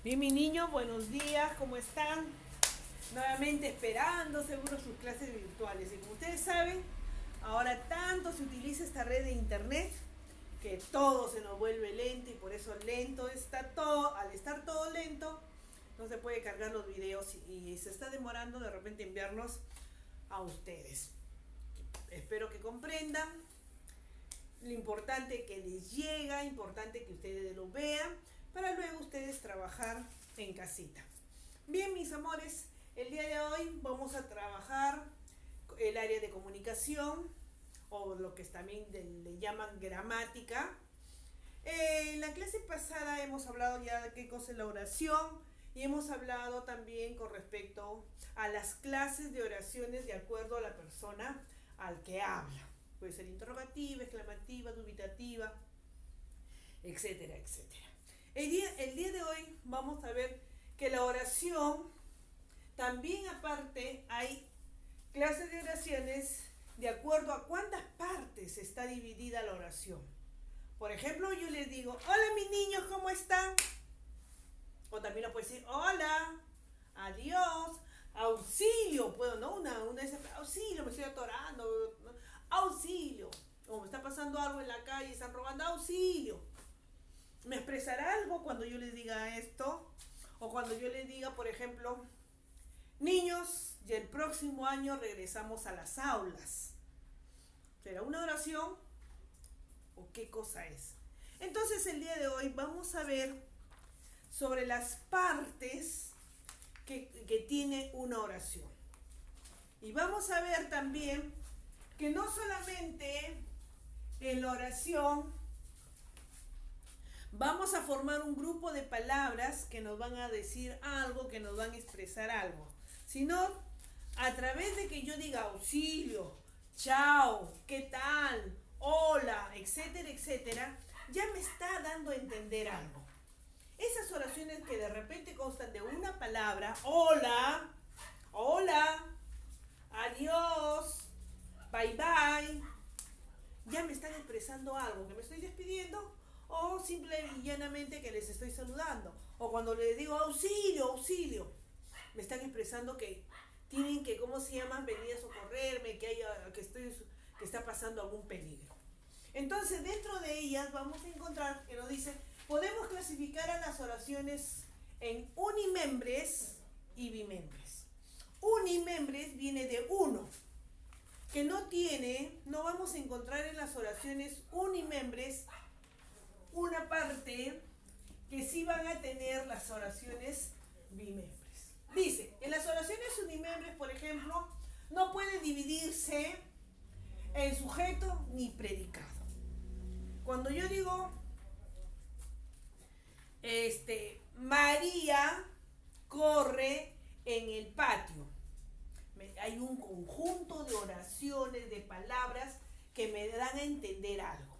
Bien, mi niño, buenos días, ¿cómo están? Nuevamente esperando seguro sus clases virtuales. Y como ustedes saben, ahora tanto se utiliza esta red de internet que todo se nos vuelve lento y por eso lento está todo. Al estar todo lento, no se puede cargar los videos y se está demorando de repente enviarlos a ustedes. Espero que comprendan lo importante que les llega, importante que ustedes lo vean, para luego ustedes trabajar en casita. Bien, mis amores, el día de hoy vamos a trabajar el área de comunicación, o lo que también le llaman gramática. En la clase pasada hemos hablado ya de qué cosa es la oración y hemos hablado también con respecto a las clases de oraciones de acuerdo a la persona al que habla. Puede ser interrogativa, exclamativa, dubitativa, etcétera, etcétera. El día de hoy vamos a ver que la oración, también aparte hay clases de oraciones de acuerdo a cuántas partes está dividida la oración. Por ejemplo, yo les digo, hola mis niños, ¿cómo están? O también lo puedo decir, hola, adiós, auxilio, puedo, ¿no? Una dice, auxilio, me estoy atorando, ¿no? Auxilio, o me está pasando algo en la calle, están robando, auxilio. ¿Me expresará algo cuando yo les diga esto? O cuando yo les diga, por ejemplo, niños, y el próximo año regresamos a las aulas. ¿Será una oración? ¿O qué cosa es? Entonces el día de hoy vamos a ver sobre las partes que tiene una oración. Y vamos a ver también que no solamente en la oración vamos a formar un grupo de palabras que nos van a decir algo, que nos van a expresar algo, sino a través de que yo diga auxilio, chao, qué tal, hola, etcétera, etcétera, ya me está dando a entender algo. Esas oraciones que de repente constan de una palabra, hola, hola, adiós, bye bye, ya me están expresando algo, que me estoy despidiendo, o simple y llanamente que les estoy saludando, o cuando les digo auxilio, auxilio, me están expresando que tienen que, ¿cómo se llama?, venir a socorrerme, que está pasando algún peligro. Entonces, dentro de ellas vamos a encontrar que nos dice, podemos clasificar a las oraciones en unimembres y bimembres. Unimembres viene de uno, que no vamos a encontrar en las oraciones unimembres una parte que sí van a tener las oraciones bimembres. Dice, en las oraciones unimembres, por ejemplo, no puede dividirse en sujeto ni predicado. Cuando yo digo, María corre en el patio, hay un conjunto de oraciones, de palabras que me dan a entender algo.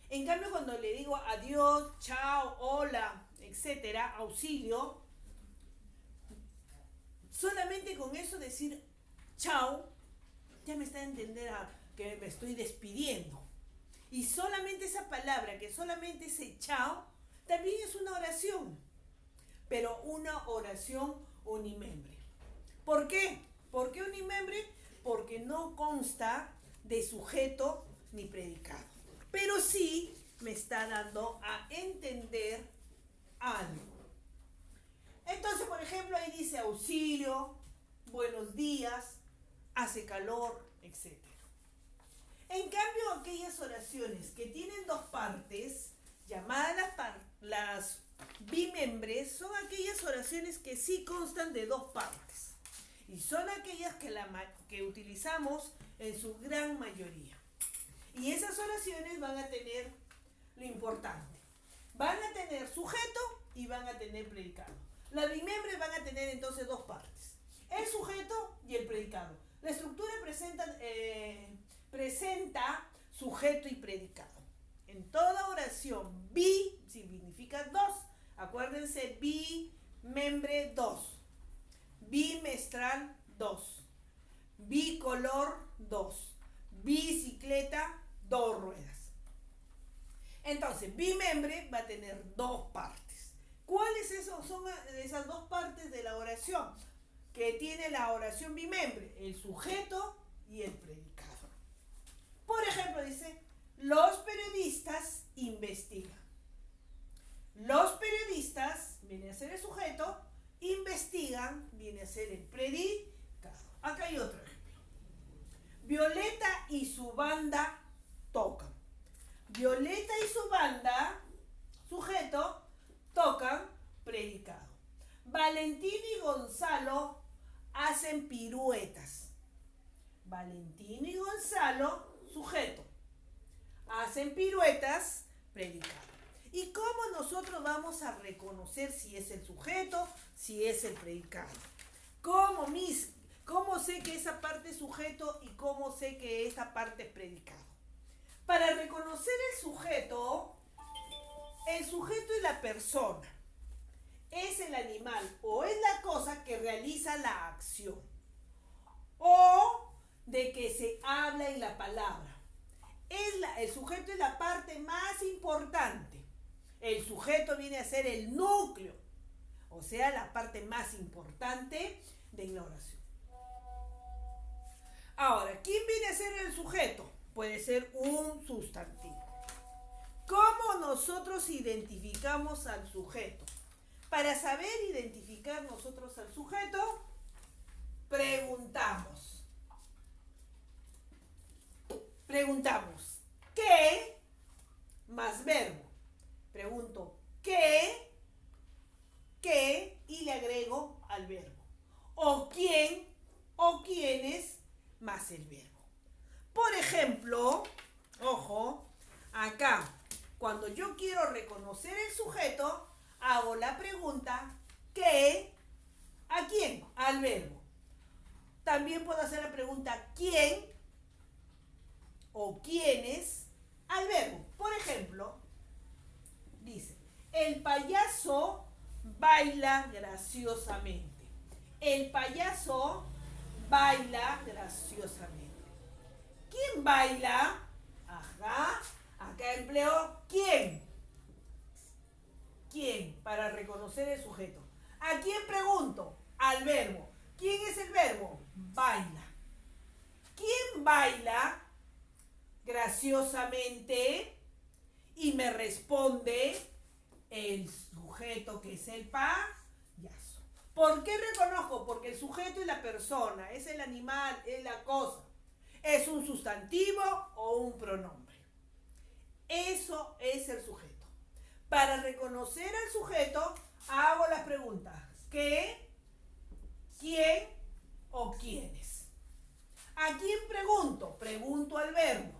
En cambio, cuando le digo adiós, chao, hola, etcétera, auxilio, solamente con eso decir chao, ya me está a entender que me estoy despidiendo. Y solamente esa palabra, que solamente ese chao, también es una oración, pero una oración unimembre. ¿Por qué? ¿Por qué unimembre? Porque no consta de sujeto ni predicado, pero sí me está dando a entender algo. Entonces, por ejemplo, ahí dice auxilio, buenos días, hace calor, etc. En cambio, aquellas oraciones que tienen dos partes, llamadas las bimembres, son aquellas oraciones que sí constan de dos partes. Y son aquellas que utilizamos en su gran mayoría. Y esas oraciones van a tener lo importante. Van a tener sujeto y van a tener predicado. Las bimembres van a tener entonces dos partes, el sujeto y el predicado. La estructura presenta sujeto y predicado. En toda oración, bi significa dos. Acuérdense, bimembre, dos. Bimestral, dos. Bicolor, dos. Bicicleta, dos ruedas. Entonces, bimembre va a tener dos partes. ¿Cuáles son esas dos partes de la oración que tiene la oración bimembre, el sujeto y el predicado. Por ejemplo, dice, los periodistas investigan. Los periodistas, viene a ser el sujeto, investigan, viene a ser el predicado. Acá hay otro ejemplo. Violeta y su banda tocan. Violeta y su banda, sujeto, tocan, predicado. Valentín y Gonzalo hacen piruetas. Valentín y Gonzalo, sujeto, hacen piruetas, predicado. ¿Y cómo nosotros vamos a reconocer si es el sujeto, si es el predicado? ¿Cómo sé que esa parte es sujeto y cómo sé que esta parte es predicado? Para reconocer el sujeto es la persona, es el animal o es la cosa que realiza la acción o de que se habla en la palabra. El sujeto es la parte más importante. El sujeto viene a ser el núcleo, o sea, la parte más importante de la oración. Ahora, ¿quién viene a ser el sujeto? Puede ser un sustantivo. ¿Cómo nosotros identificamos al sujeto? Para saber identificar nosotros al sujeto, preguntamos. Preguntamos, ¿qué más verbo? Pregunto, ¿qué y le agrego al verbo? O quién o quiénes más el verbo. Por ejemplo, ojo, acá, cuando yo quiero reconocer el sujeto, hago la pregunta, ¿qué? ¿A quién? Al verbo. También puedo hacer la pregunta, ¿quién o quiénes? Al verbo. Por ejemplo, dice, el payaso baila graciosamente. El payaso baila graciosamente. ¿Quién baila? Ajá. Acá empleo ¿quién? ¿Quién? Para reconocer el sujeto. ¿A quién pregunto? Al verbo. ¿Quién es el verbo? Baila. ¿Quién baila graciosamente? Y me responde el sujeto, que es el payaso. ¿Por qué reconozco? Porque el sujeto es la persona, es el animal, es la cosa. ¿Es un sustantivo o un pronombre? Eso es el sujeto. Para reconocer al sujeto, hago las preguntas. ¿Qué? ¿Quién o quiénes? ¿A quién pregunto? Pregunto al verbo.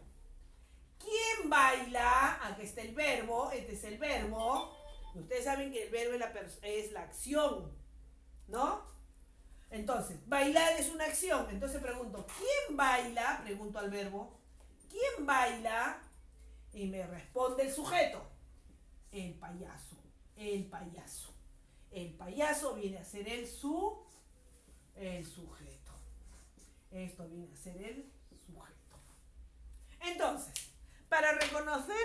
¿Quién baila? Aquí está el verbo, este es el verbo. Ustedes saben que el verbo es la acción, ¿no? Entonces, bailar es una acción. Entonces pregunto, ¿quién baila? Pregunto al verbo. ¿Quién baila? Y me responde el sujeto. El payaso. El payaso. El payaso viene a ser el sujeto. Esto viene a ser el sujeto. Entonces, para reconocer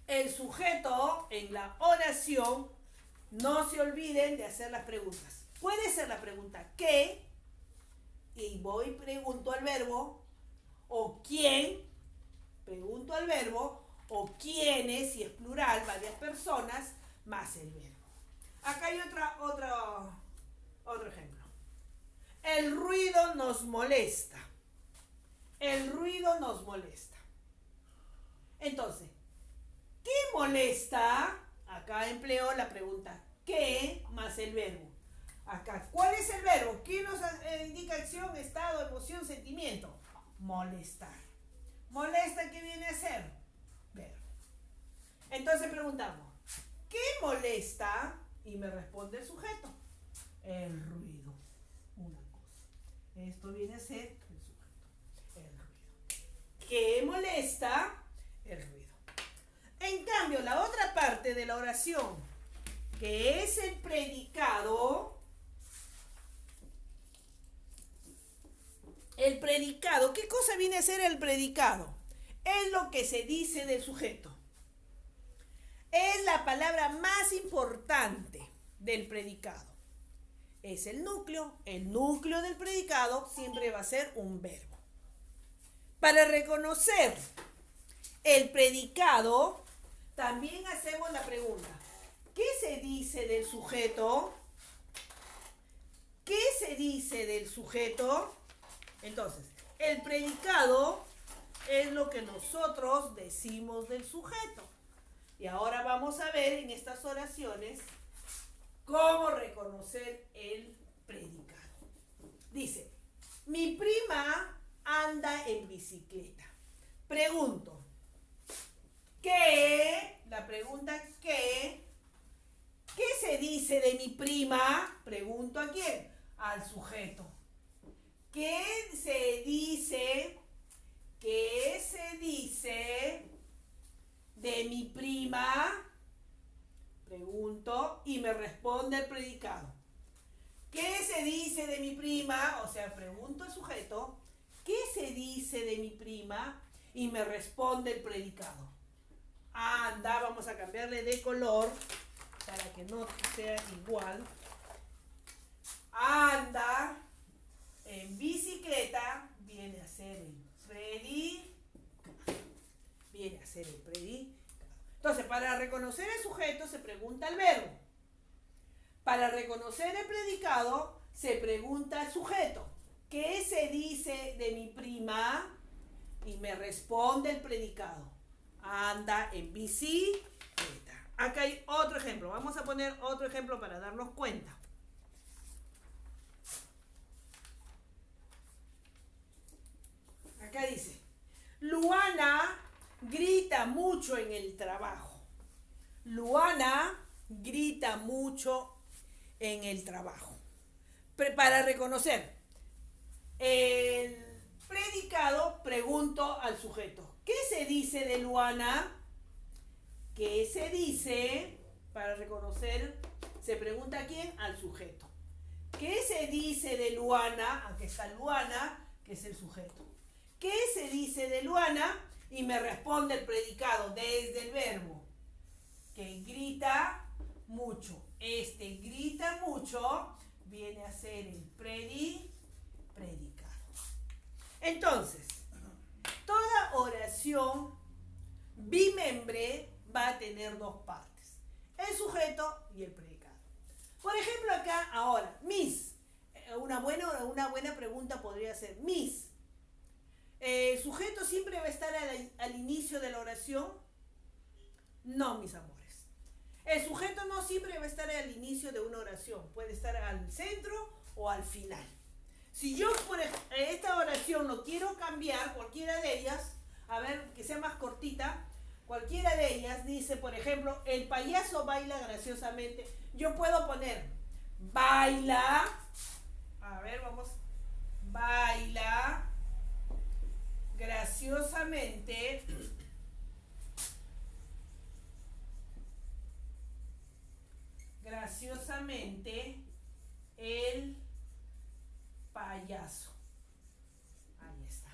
el sujeto en la oración, no se olviden de hacer las preguntas. Puede ser la pregunta ¿qué? Y pregunto al verbo. O ¿quién? Pregunto al verbo. O quiénes, si es plural, varias personas, más el verbo. Acá hay otro ejemplo. El ruido nos molesta. El ruido nos molesta. Entonces, ¿qué molesta? Acá empleo la pregunta ¿qué? Más el verbo. Acá, ¿cuál es el verbo? ¿Qué nos indica acción, estado, emoción, sentimiento? Molestar. ¿Molesta qué viene a ser? Verbo. Entonces preguntamos, ¿qué molesta? Y me responde el sujeto. El ruido. Una cosa. Esto viene a ser el sujeto. El ruido. ¿Qué molesta? El ruido. En cambio, la otra parte de la oración, que es el predicado, ¿qué cosa viene a ser el predicado? Es lo que se dice del sujeto. es la palabra más importante del predicado. Es el núcleo. El núcleo del predicado siempre va a ser un verbo. Para reconocer el predicado, también hacemos la pregunta: ¿qué se dice del sujeto? ¿Qué se dice del sujeto? Entonces, el predicado es lo que nosotros decimos del sujeto. Y ahora vamos a ver en estas oraciones cómo reconocer el predicado. Dice, mi prima anda en bicicleta. Pregunto, ¿qué? La pregunta ¿qué? ¿Qué se dice de mi prima? Pregunto ¿a quién? Al sujeto. ¿Qué se dice? ¿Qué se dice de mi prima? Pregunto y me responde el predicado. ¿Qué se dice de mi prima? O sea, pregunto al sujeto. ¿Qué se dice de mi prima? Y me responde el predicado. Anda, vamos a cambiarle de color para que no sea igual. Anda en bicicleta, viene a ser el predicado. Viene a ser el predicado. Entonces, para reconocer el sujeto se pregunta el verbo. Para reconocer el predicado se pregunta al sujeto. ¿Qué se dice de mi prima? Y me responde el predicado. Anda en bicicleta. Acá hay otro ejemplo. Vamos a poner otro ejemplo para darnos cuenta. Acá dice, Luana grita mucho en el trabajo. Luana grita mucho en el trabajo. Para reconocer el predicado, pregunto al sujeto. ¿Qué se dice de Luana? ¿Qué se dice? Para reconocer, se pregunta a quién, al sujeto. ¿Qué se dice de Luana? Aquí está Luana, que es el sujeto. ¿Qué se dice de Luana? Y me responde el predicado desde el verbo. Que grita mucho. Este grita mucho viene a ser el predicado. Entonces, toda oración bimembre va a tener dos partes. El sujeto y el predicado. Por ejemplo, acá, ahora, Miss. Una buena pregunta podría ser, Miss. ¿El sujeto siempre va a estar al inicio de la oración? No, mis amores. El sujeto no siempre va a estar al inicio de una oración. Puede estar al centro o al final. Si yo por esta oración lo quiero cambiar, cualquiera de ellas, a ver, que sea más cortita, cualquiera de ellas dice, por ejemplo, el payaso baila graciosamente. Yo puedo poner, baila, a ver, vamos, baila graciosamente el payaso. Ahí está.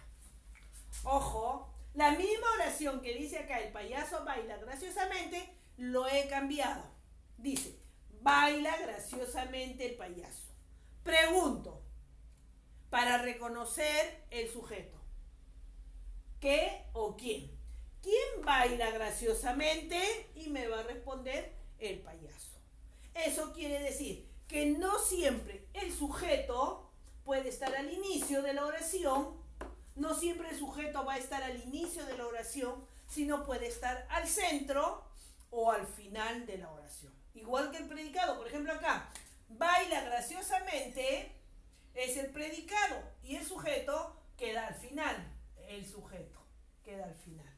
Ojo, la misma oración que dice acá, el payaso baila graciosamente, lo he cambiado. Dice, baila graciosamente el payaso. Pregunto, para reconocer el sujeto, ¿qué o quién? ¿Quién baila graciosamente? Y me va a responder el payaso. Eso quiere decir que no siempre el sujeto puede estar al inicio de la oración, no siempre el sujeto va a estar al inicio de la oración, sino puede estar al centro o al final de la oración. Igual que el predicado, por ejemplo acá, baila graciosamente es el predicado y el sujeto queda al final. El sujeto queda al final.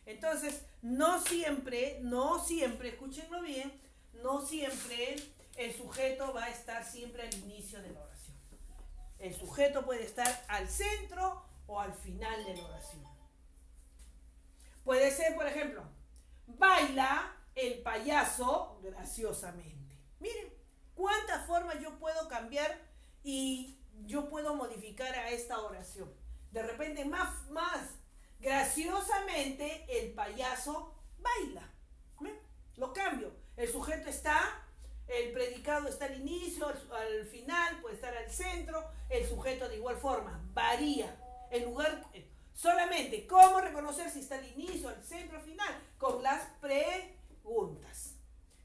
Entonces, no siempre, escúchenlo bien, no siempre el sujeto va a estar siempre al inicio de la oración. El sujeto puede estar al centro o al final de la oración. Puede ser, por ejemplo, baila el payaso graciosamente. Miren, cuántas formas yo puedo cambiar y yo puedo modificar a esta oración. De repente, más graciosamente el payaso baila. Lo cambio. El sujeto está, el predicado está al inicio, al final, puede estar al centro. El sujeto de igual forma varía. El lugar, solamente, ¿cómo reconocer si está al inicio, al centro, al final? Con las preguntas.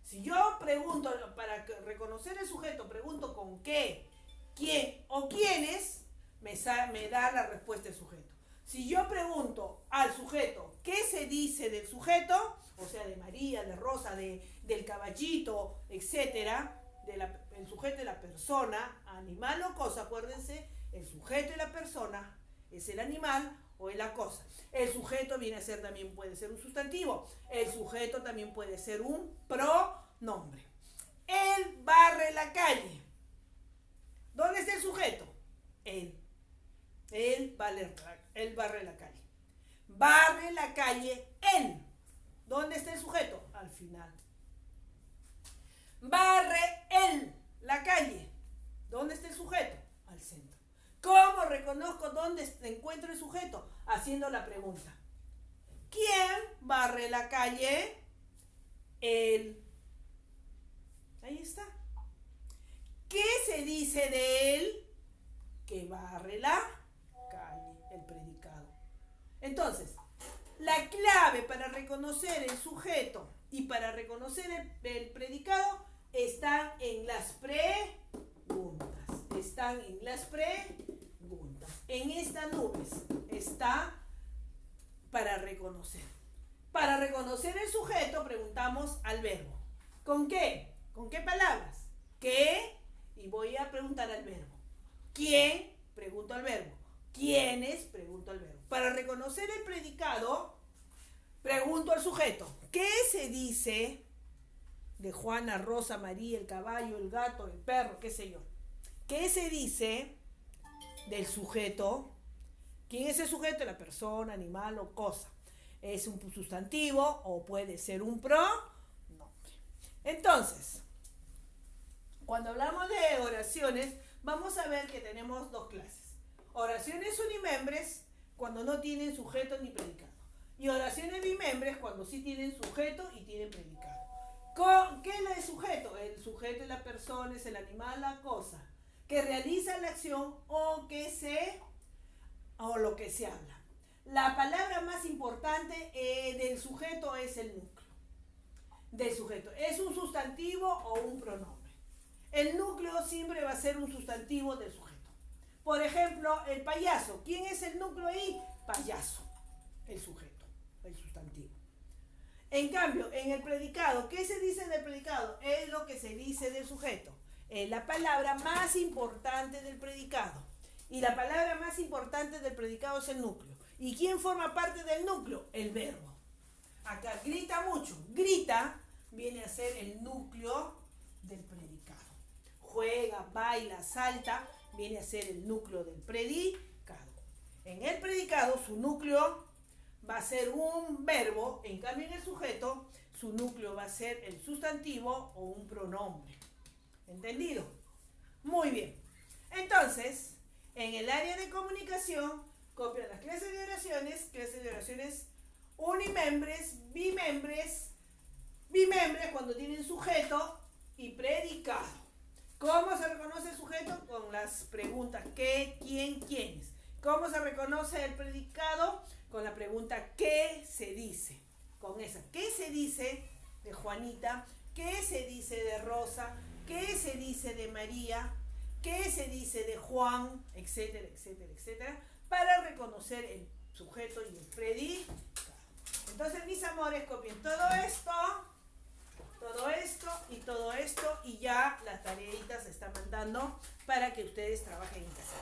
Si yo pregunto, para reconocer el sujeto, pregunto con qué, quién o quiénes, me da la respuesta el sujeto. Si yo pregunto al sujeto qué se dice del sujeto, o sea, de María, de Rosa, del caballito, etcétera, el sujeto y la persona, animal o cosa, acuérdense, el sujeto y la persona es el animal o es la cosa. El sujeto viene a ser, también puede ser un sustantivo. El sujeto también puede ser un pronombre. Él barre la calle. ¿Dónde está el sujeto? Él. Él barre la calle. Barre la calle él. ¿Dónde está el sujeto? Al final. Barre él la calle. ¿Dónde está el sujeto? Al centro. ¿Cómo reconozco dónde encuentro el sujeto? Haciendo la pregunta. ¿Quién barre la calle? Él. Ahí está. ¿Qué se dice de él? Que barre la calle, el predicado. Entonces, la clave para reconocer el sujeto y para reconocer el predicado están en las preguntas. Están en las preguntas. En estas nubes está para reconocer. Para reconocer el sujeto preguntamos al verbo. ¿Con qué? ¿Con qué palabras? ¿Qué? Y voy a preguntar al verbo. ¿Quién? Pregunto al verbo. ¿Quiénes? Pregunto al verbo. Para reconocer el predicado, pregunto al sujeto. ¿Qué se dice de Juana, Rosa, María, el caballo, el gato, el perro, qué sé yo? ¿Qué se dice del sujeto? ¿Quién es el sujeto? La persona, animal o cosa. ¿Es un sustantivo o puede ser un pronombre? Entonces, cuando hablamos de oraciones, vamos a ver que tenemos dos clases. Oraciones unimembres, cuando no tienen sujeto ni predicado. Y oraciones bimembres, cuando sí tienen sujeto y tienen predicado. ¿Qué es el sujeto? El sujeto es la persona, es el animal, la cosa, que realiza la acción o lo que se habla. La palabra más importante del sujeto es el núcleo. Del sujeto. ¿Es un sustantivo o un pronombre? El núcleo siempre va a ser un sustantivo del sujeto. Por ejemplo, el payaso. ¿Quién es el núcleo ahí? Payaso. El sujeto, el sustantivo. En cambio, en el predicado, ¿qué se dice del predicado? Es lo que se dice del sujeto. Es la palabra más importante del predicado. Y la palabra más importante del predicado es el núcleo. ¿Y quién forma parte del núcleo? El verbo. Acá grita mucho. Grita viene a ser el núcleo del predicado. Juega, baila, salta, viene a ser el núcleo del predicado. En el predicado su núcleo va a ser un verbo, en cambio en el sujeto su núcleo va a ser el sustantivo o un pronombre. ¿Entendido? Muy bien. Entonces, en el área de comunicación, copian las clases de oraciones unimembres, bimembres cuando tienen sujeto y predicado. ¿Cómo se reconoce el sujeto? Con las preguntas ¿qué, quién, quiénes? ¿Cómo se reconoce el predicado? Con la pregunta ¿qué se dice? Con esa, ¿qué se dice de Juanita? ¿Qué se dice de Rosa? ¿Qué se dice de María? ¿Qué se dice de Juan? Etcétera, etcétera, etcétera, para reconocer el sujeto y el predicado. Entonces, mis amores, copien todo esto y todo esto, y ya las tareitas se están mandando para que ustedes trabajen en casa.